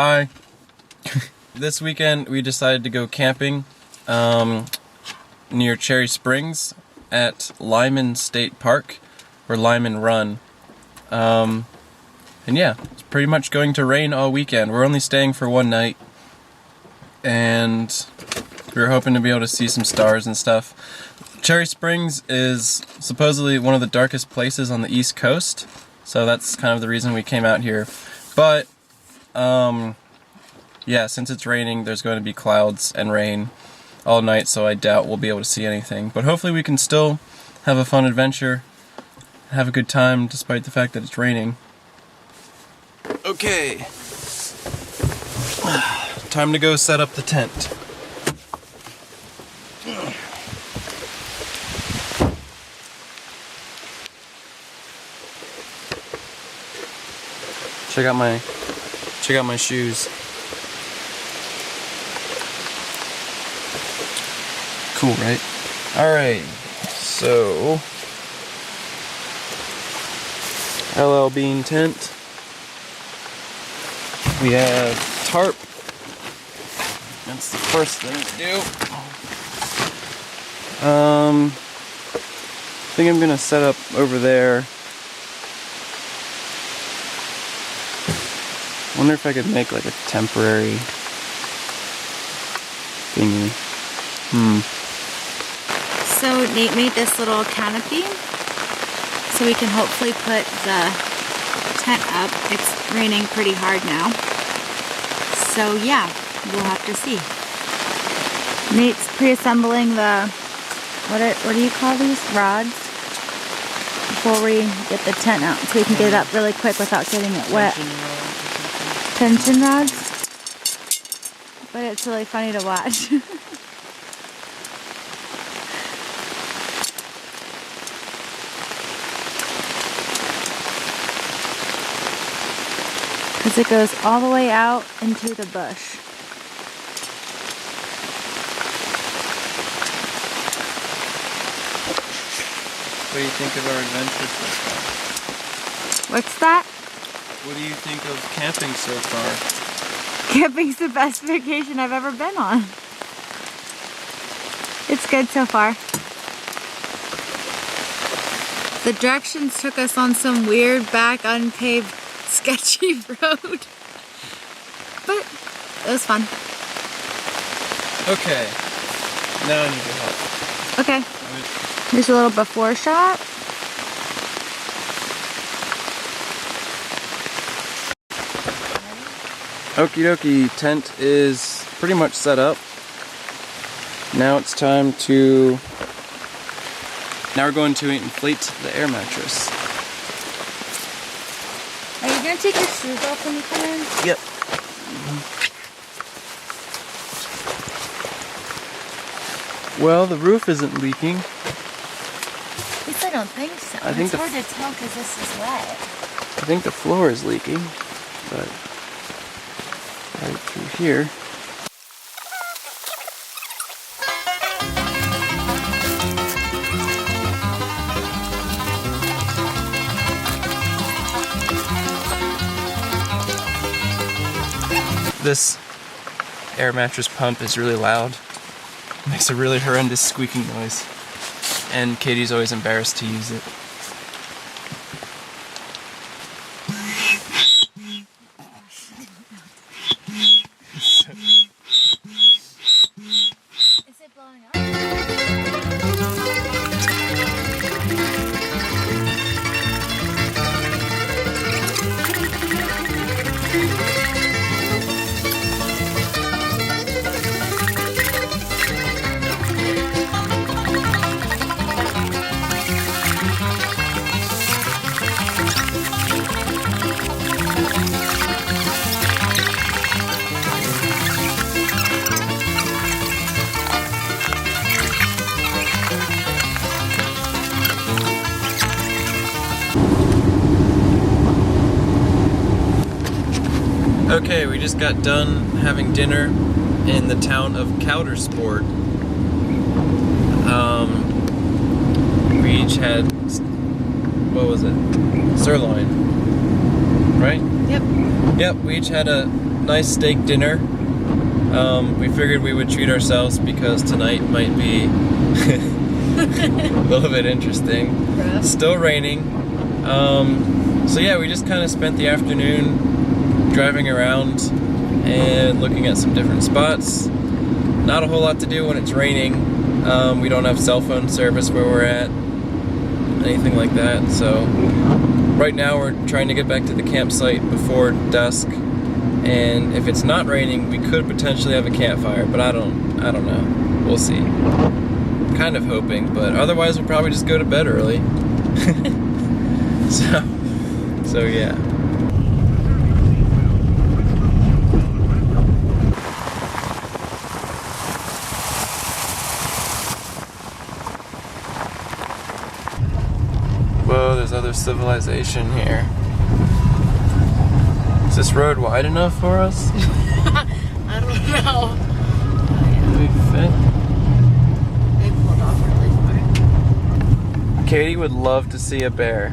Hi. This weekend we decided to go camping near Cherry Springs at Lyman State Park, or Lyman Run. And yeah, it's pretty much going to rain all weekend. We're only staying for one night, and we were hoping to be able to see some stars and stuff. Cherry Springs is supposedly one of the darkest places on the East Coast, so that's kind of the reason we came out here. But yeah, since it's raining, there's going to be clouds and rain all night, so I doubt we'll be able to see anything. But hopefully we can still have a fun adventure, have a good time despite the fact that it's raining. Okay, time to go set up the tent. Check out my shoes. Cool, right? Alright, so LL Bean tent. We have tarp. That's the first thing to do. I think I'm gonna set up over there. Wonder if I could make like a temporary thingy. So Nate made this little canopy so we can hopefully put the tent up. It's raining pretty hard now. So yeah, we'll have to see. Nate's pre-assembling the, what do you call these? Rods? Before we get the tent out so we can get it up really quick without getting it wet. Tension rods? But it's really funny to watch. Because it goes all the way out into the bush. What do you think of our adventure so far? What's that? What do you think of camping so far? Camping's the best vacation I've ever been on. It's good so far. The directions took us on some weird back unpaved sketchy road. But it was fun. Okay. Now I need your help. Okay. Here's a little before shot. Okie dokie, tent is pretty much set up. Now it's time to... Now we're going to inflate the air mattress. Are you going to take your shoes off when you come in? Yep. Well, the roof isn't leaking. At least I don't think so. It's hard to tell because this is wet. I think the floor is leaking, but right through here. This air mattress pump is really loud. It makes a really horrendous squeaking noise. And Katie's always embarrassed to use it. Is it blowing up? Okay, we just got done having dinner in the town of Coudersport. We each had, what was it? Sirloin, right? Yep. Yep, we each had a nice steak dinner. We figured we would treat ourselves because tonight might be a little bit interesting. Rough. Still raining. So yeah, we just kind of spent the afternoon driving around and looking at some different spots. Not a whole lot to do when it's raining. We don't have cell phone service where we're at, anything like that. So right now we're trying to get back to the campsite before dusk. And if it's not raining, we could potentially have a campfire, but I don't know. We'll see. Kind of hoping, but otherwise we'll probably just go to bed early. So yeah. Whoa, there's other civilization here. Is this road wide enough for us? I don't know. Do we fit? They pulled off really far. Katie would love to see a bear.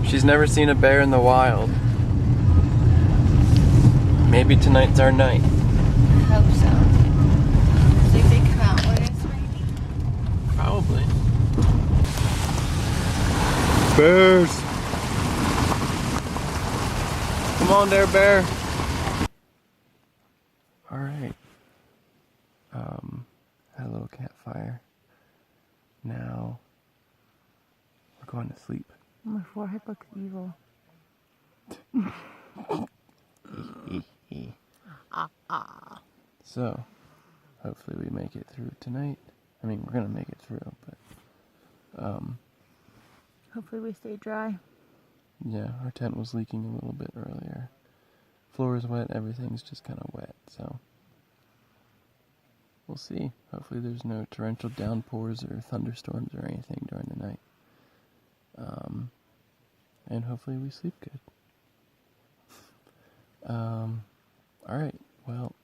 She's never seen a bear in the wild. Maybe tonight's our night. I hope so. Do they come out when it's raining? Probably. Bears! Come on there, bear! Alright. Had a little campfire. Now we're going to sleep. My forehead looks evil. So, hopefully we make it through tonight. I mean, we're gonna make it through, but Hopefully we stay dry. yeah, our tent was leaking a little bit earlier. Floor is wet, everything's just kind of wet, so we'll see. Hopefully there's no torrential downpours or thunderstorms or anything during the night. And hopefully we sleep good. Alright, well,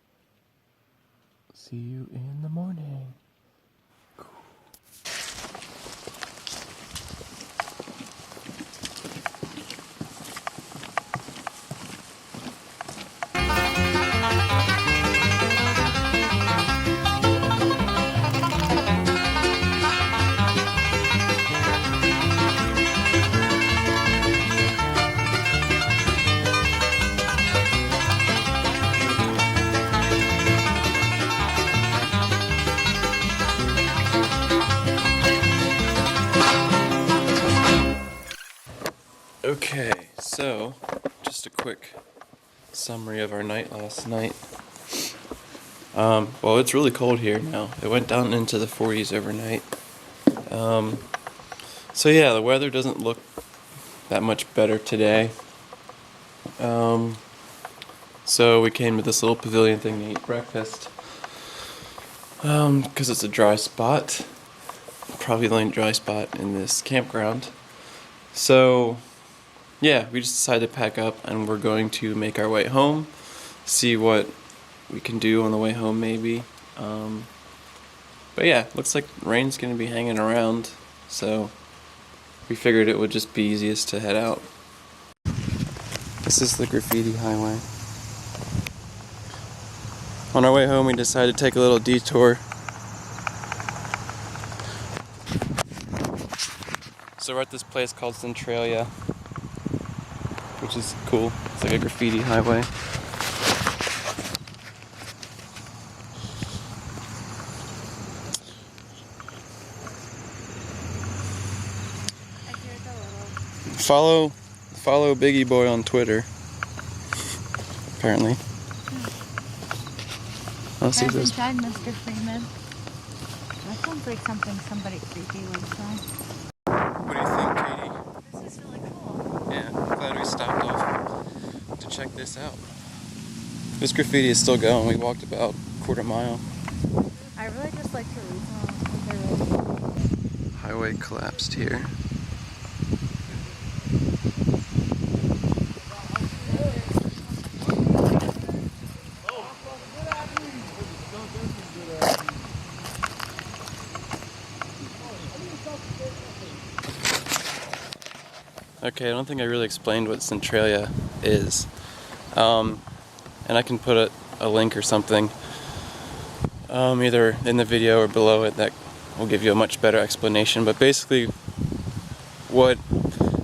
see you in the morning. Okay, so just a quick summary of our night last night. Well, it's really cold here now. It went down into the 40s overnight. So yeah, the weather doesn't look that much better today. So we came to this little pavilion thing to eat breakfast. Because it's a dry spot. Probably the only dry spot in this campground. So yeah, we just decided to pack up and we're going to make our way home, see what we can do on the way home maybe. But yeah, looks like rain's going to be hanging around, so we figured it would just be easiest to head out. This is the Graffiti Highway. On our way home we decided to take a little detour. So we're at this place called Centralia, which is cool. It's like a graffiti highway. Follow Biggie Boy on Twitter. Apparently. I'll see this. Inside, Mr. Freeman. That sounds like something somebody creepy would say. What do you think, Katie? This is really cool. Yeah, I'm glad we stopped off to check this out. This graffiti is still going. We walked about a quarter mile. I really just like to read them. Highway collapsed here. Okay, I don't think I really explained what Centralia is. and I can put a link or something either in the video or below it that will give you a much better explanation. But basically what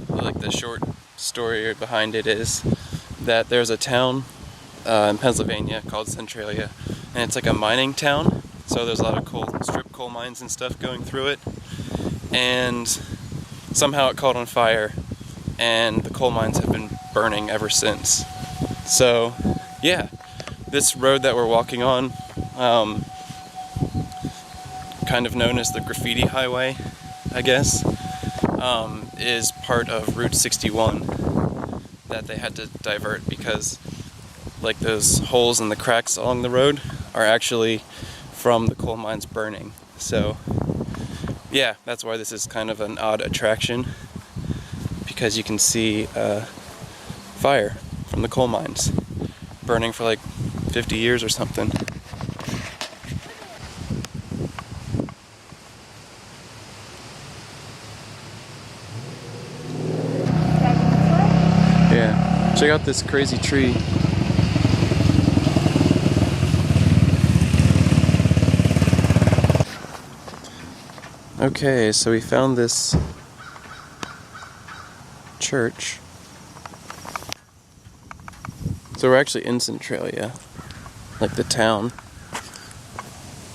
like the short story behind it is that there's a town in Pennsylvania called Centralia, and it's like a mining town, so there's a lot of strip coal mines and stuff going through it, and somehow it caught on fire and the coal mines have been burning ever since. So yeah, this road that we're walking on, kind of known as the Graffiti Highway, I guess, is part of Route 61 that they had to divert because like those holes in the cracks along the road are actually from the coal mines burning. So yeah, that's why this is kind of an odd attraction, because you can see fire from the coal mines burning for like 50 years or something. Yeah, check out this crazy tree. Okay, so we found this church. So we're actually in Centralia, like the town.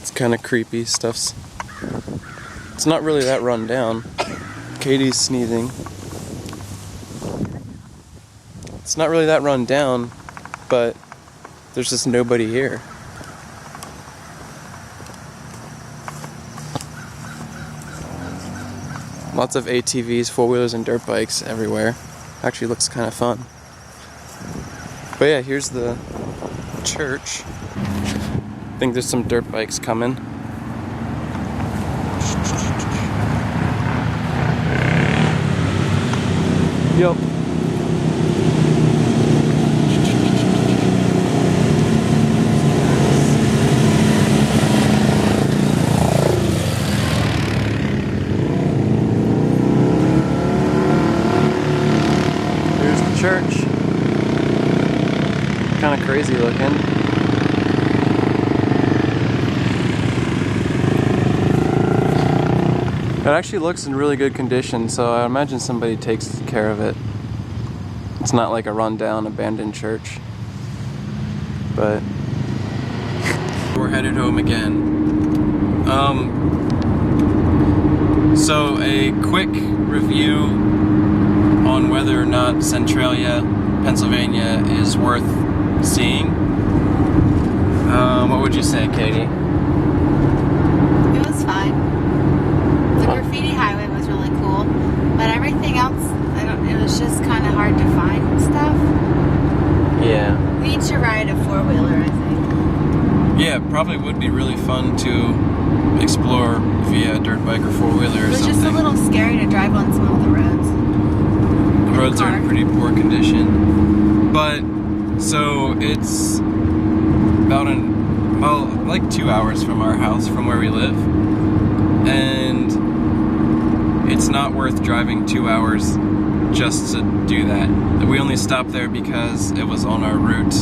It's kind of creepy stuff. It's not really that run down. Katie's sneezing. It's not really that run down, but there's just nobody here. Lots of ATVs, four-wheelers, and dirt bikes everywhere. Actually looks kind of fun. But yeah, here's the church. I think there's some dirt bikes coming. Yup. Church. Kind of crazy looking. It actually looks in really good condition, so I imagine somebody takes care of it. It's not like a rundown, abandoned church. But we're headed home again. So a quick review on whether or not Centralia, Pennsylvania is worth seeing. What would you say, Katie? It was fine. The Graffiti Highway was really cool, but everything else, it was just kind of hard to find stuff. Yeah. We need to ride a four-wheeler, I think. Yeah, probably would be really fun to explore via a dirt bike or four-wheeler or something. It was just a little scary to drive on some of the roads. The roads are in pretty poor condition. But, so it's about like 2 hours from our house, from where we live. And it's not worth driving 2 hours just to do that. We only stopped there because it was on our route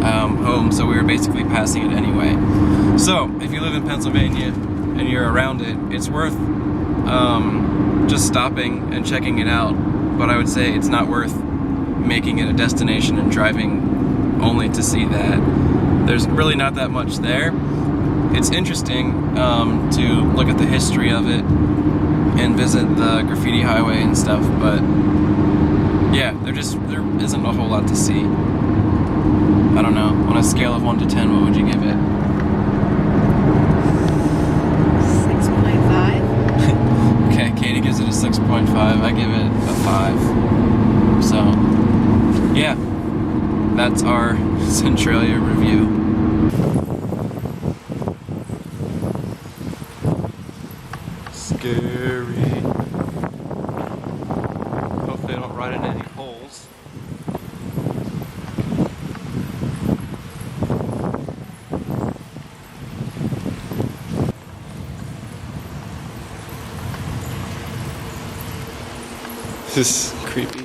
home, so we were basically passing it anyway. So, if you live in Pennsylvania and you're around it, it's worth just stopping and checking it out. But I would say it's not worth making it a destination and driving only to see that. There's really not that much there. It's interesting to look at the history of it and visit the Graffiti Highway and stuff, but yeah, there isn't a whole lot to see. I don't know, on a scale of 1 to 10, what would you give it? 6.5. Okay, Katie gives it a 6.5, I give it a 5. So, yeah, that's our Centralia review. Scary. Hopefully I don't ride into any holes. This is creepy.